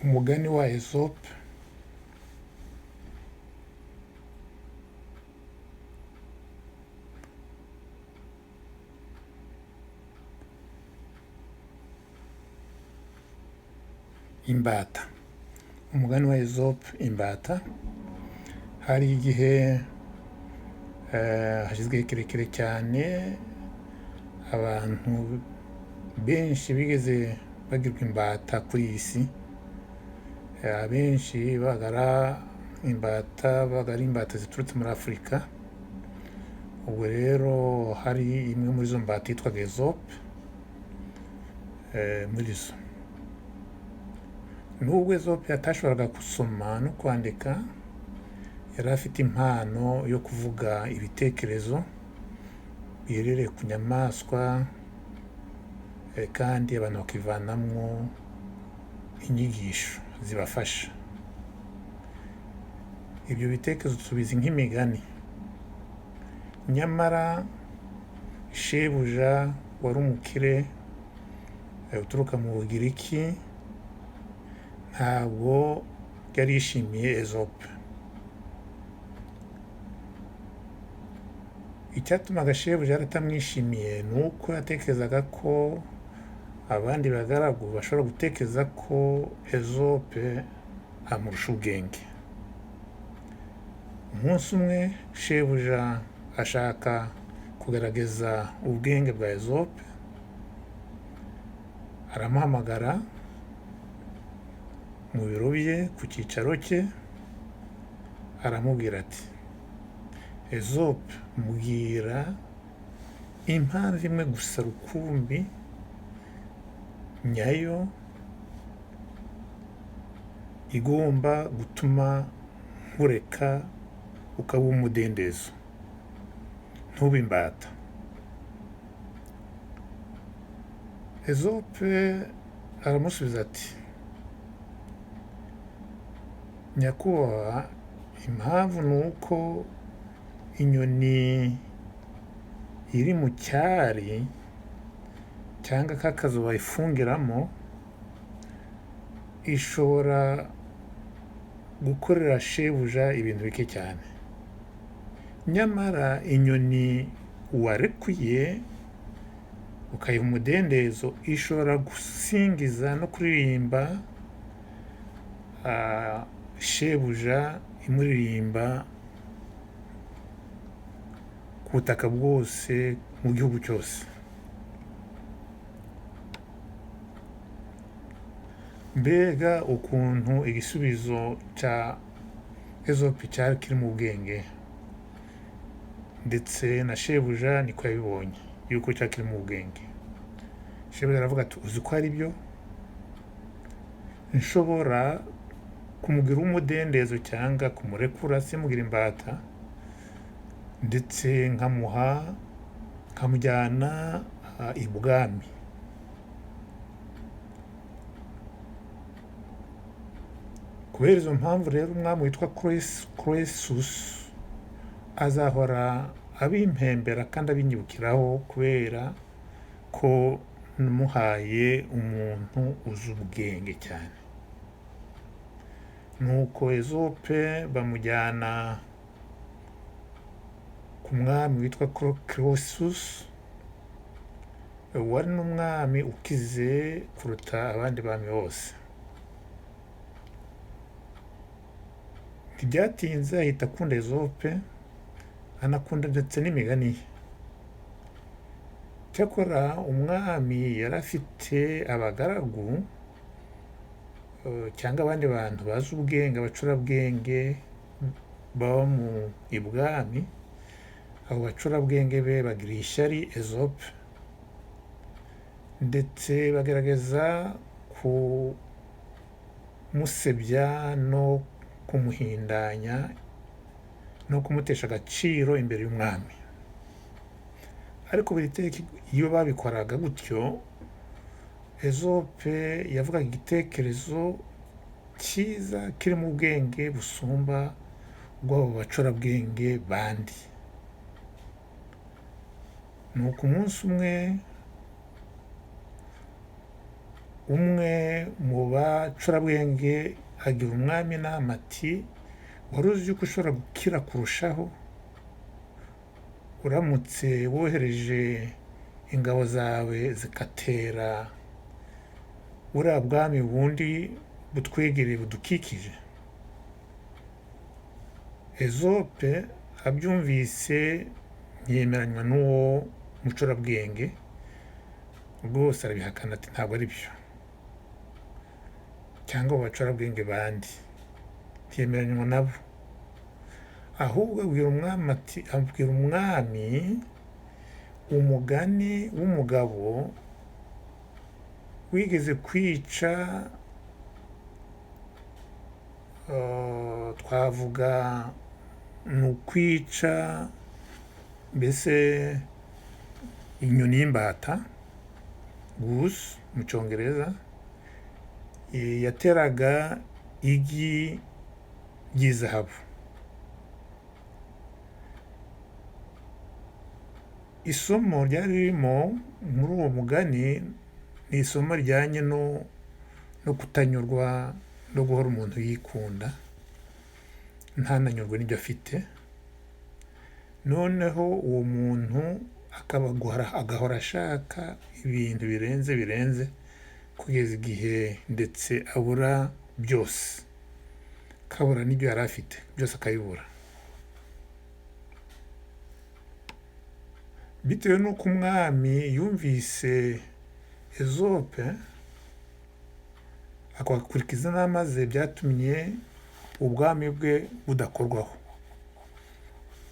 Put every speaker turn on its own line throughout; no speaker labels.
umugani wa Esope imbata. Umugani wa Esope imbata. Hari igihe hashize igihe kirekire cyane abantu benshi bigeze bagirwa imbata kuri iyi si. Abenshi babaga ari imbata ziturutse muri Afurika. Ubwo rero hari imwe muri izo mbata yitwaga Esope muri zo. Nubwo Esope atashoboraga gusoma no kwandika, yari afite impano yo kuvuga ibitekerezo biherereye ku nyamaswa, kandi abantu bakivanamwo inyigisho zibafasha. Ibyo bitekerezo tubizi nk'imigani. Nyamara shebuja wari umukire uturuka mu Bugiriki ntabwo yari yishimiye Esope. Icyatumaga shebuja atamwishimiye ni uko yatekerezaga ko abandi bagaragu bashobora gutekereza ko Esope amurusha ubwenge. Umunsi umwe shebuja ashaka kugaragaza ubwenge bwa Esope, aramuhamagara mu biro bye ku cyicaro cye, aramubwira ati, Esope, mbwira impamvu imwe gusa rukumbi nyayo igomba gutuma nkureka ukaba umudendezo, ntube imbata. Esope aramusubiza ati, nyakubahwa, impamvu ni uko inyoni iri mu cyari cyangwa k'akazu bayifungiramo ishobora gukorera shebuja ibintu bike cyane. Nyamara inyoni warekuye ukayiha umudendezo ishobora gusingiza no kuririmba shebuja imuririmba ku butaka bwose mu gihugu cyose. Mbega ukuntu igisubizo cya Esope cyari kiri mu bwenge, ndetse na shebuja niko yabibonye yuko cyari kiri mu bwenge. Shebuja aravuga ati, uzi ko ari byo, nshobora kumugira umudendezo cyangwa kumurekura simugira imbata, ndetse nkamujyana ibwami. Kubera izo mpamvu rero umwami witwa Croesus azahora abimpembera kandi abinyibukiraho, kubera ko namuhaye umuntu uzi ubwenge cyane. Nuko Esope bamujyana ku mwami witwa Croesus, wari n'umwami ukize kuruta abandi bami bose. Ntibyatinze ahita akunda Esope, anakunda ndetse n'imigani ye. Cyakora umwami yari afite abagaragu cyangwa abandi bantu bazi ubwenge, abacurabwenge baba mu ibwami. Abo bacurabwenge be bagiriye ishyari Esope, ndetse bagerageza kumusebya no kumuhindanya no kumutesha agaciro imbere y'umwami. Ariko buri teka iyo babikoraga gutyo, Esope yavugaga igitekerezo cyiza kiri mu bwenge busumba ubw'abo bacurabwenge bandi. Nuko umunsi umwe umwe mu bacurabwenge agira umwami inama ati wari uzi yuko ushobora gukira kurushaho uramutse wohereje ingabo zawe zigatera buriya bwami bundi butwegereye budukikije. Ezope abyumvise ntiyemeranywa n'uwo mucurabwenge rwose, arabihakana ati ntabwo ari byo, cyangwa abo bacurabwenge bandi ntiyemeranywa nabo, ahubwo abwira umwami umugani w'umugabo wigeze kwica twavuga ni ukwica mbese inyoni y'imbata, goose mu cyongereza, yateraga igi ry'izahabu. Isomo ryari ririmo muri uwo mugani ni isomo rijyanye no kutanyurwa no guhora umuntu yikunda ntananyurwe n'ibyo afite, noneho uwo muntu agahora ashaka ibintu birenze kugeza igihe ndetse abura byose, akabura n'ibyo yari afite byose akabibura, bitewe n'uko umwami yumvise Ezope akakurikiza inama ze, byatumye ubwami bwe budakorwaho,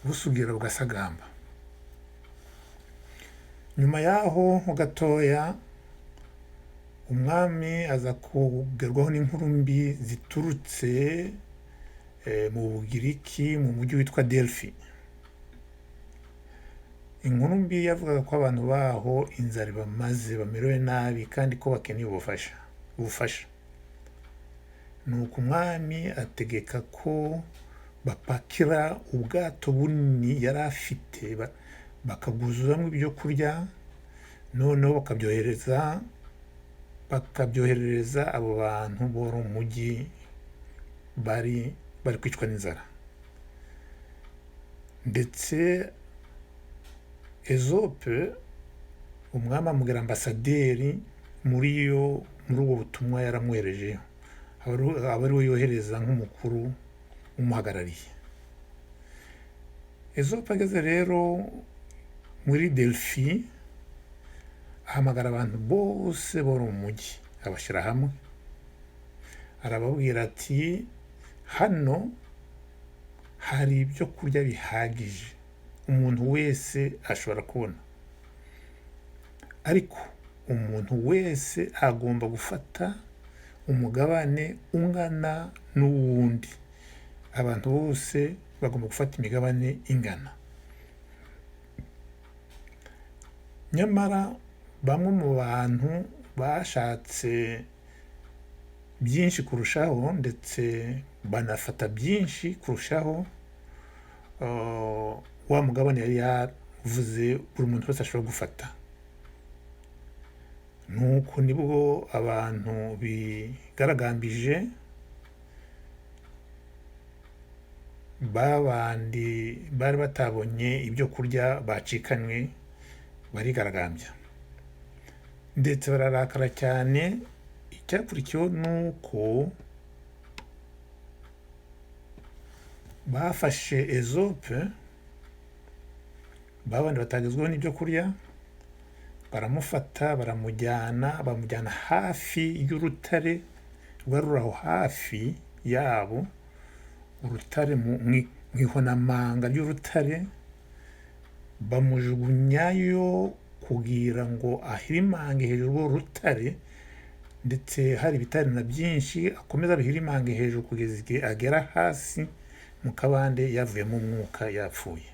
busugira bugasagamba. Nyuma yaho ho gatoya umwami aza kugerwaho n'inkuru mbi ziturutse mu Bugiriki mu mujyi witwa Delphi. Inkuru mbi yavugaga ko abantu baho inzara ibamaze, bamerewe nabi kandi ko bakeneye ubufasha. Nuko umwami ategeka ko bapakira ubwato bunini yari afite bakabwuzuzamo ibyo kurya, noneho bakabyoherereza abo bantu bo mu mujyi bari kwicwa n'inzara. Ndetse Ezope umwami amubwira ambasaderi muri ubwo butumwa yaramwoherejeho, aba ari we yohereza nk'umukuru umuhagarariye. Ezope ageze rero muri Delphi ahamagara abantu bose bo mu mujyi, abashyira hamwe, arababwira ati hano hari ibyo kurya bihagije umuntu wese ashobora kubona, ariko umuntu wese agomba gufata umugabane ungana n'uwundi, abantu bose bagomba gufata imigabane ingana. Nyamara bamwe mu bantu bashatse byinshi kurushaho ndetse banafata byinshi kurushaho wa mugabane yari yavuze buri muntu wese ashobora gufata. Nuko nibwo abantu bigaragambije, babandi bari batabonye ibyo kurya bacikanywe barigaragambya ndetse bararakara cyane. Icyakurikiyeho nuko bafashe Ezope, babandi batagezweho n'ibyo kurya, baramufata bamujyana hafi y'urutare rwari ruri aho hafi yabo, urutare mu ihonamanga ry'urutare, bamujugunyayo kugira ngo ahirimange hejuru y'urutare, ndetse hari ibitare na byinshi, akomeza abihirimange hejuru kugeza igihe agera hasi mu kabande yavuyemo umwuka yapfuye.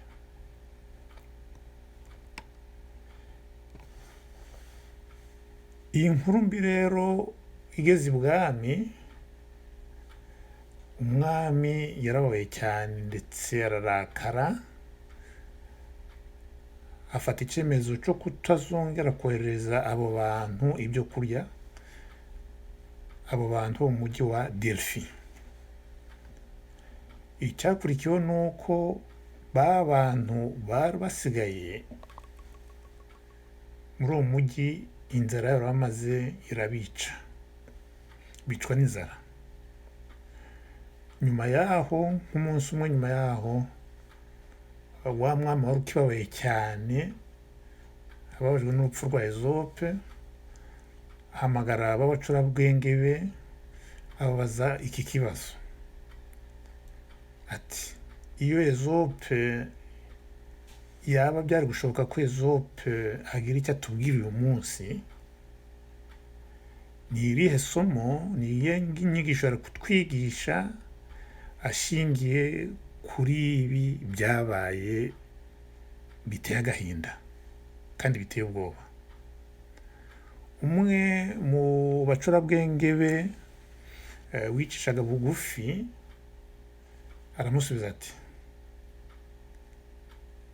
Iyi nkuru mbi rero igeze ibwami, umwami yarababaye cyane ndetse ararakara, afata icyemezo cyo kutazongera kohereza abo bantu ibyo kurya, abo bantu bo mu mujyi wa Delphi. Icyakurikiyeho ni uko ba bantu bari basigaye muri uwo mujyi, inzara yari bamaze irabica, bicwa n'inzara. Nyuma yaho, nk'umunsi umwe nyuma yaho, wa mwami wari ukibabaye cyane, ababajwe n'urupfu rwa Ezope, ahamagara b'abacurabwenge be ababaza iki kibazo ati: iyo Ezope yaba byari gushoboka ko Ezope agira icyo atubwira uyu munsi, ni irihe somo, ni iyihe nyigisho ari kutwigisha ashingiye kuri ibi byabaye biteye agahinda kandi biteye ubwoba? Umwe mu bacurabwenge be wicishaga bugufi aramusubiza ati: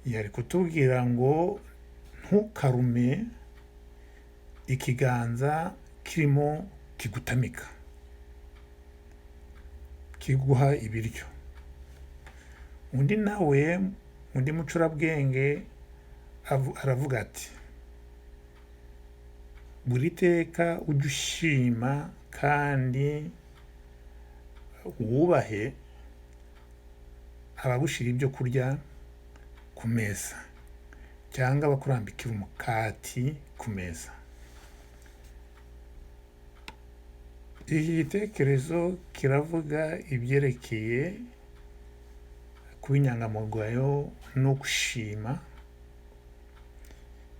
yari kutubwira ngo ntukarume ikiganza kirimo kigutamika, kiguha ibiryo. Undi nawe, undi mucurabwenge aravuga ati: buri teka ujye ushima kandi wubahe abagushyira ibyo kurya ku meza cyangwa bakurambikira umukati ku meza. Iki gitekerezo kiravuga ibyerekeye kuba inyangamugayo no gushima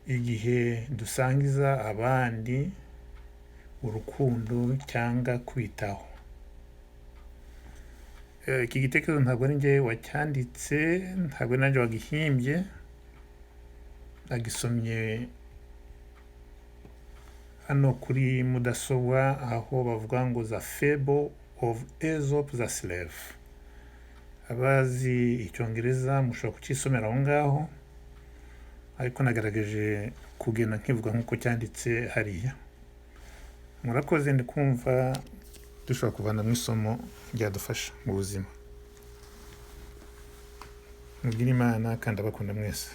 igihe dusangiza abandi urukundo cyangwa kwitaho. Iki gitekerezo ntabwo ari njye wacyanditse, ntabwo nanjye wagihimbye, nagisomye hano kuri mudasobwa aho bavuga ngo the fable of Aesop the slave. Abazi icyongereza mushobora kucyisomera aho ngaho, ariko nagaragaje kugenda nkivuga nk'uko cyanditse hariya. Murakoze, ndi kumva dushobora kuvana mu isomo ryadufasha mu buzima. Mugire Imana kandi abakunda mwese.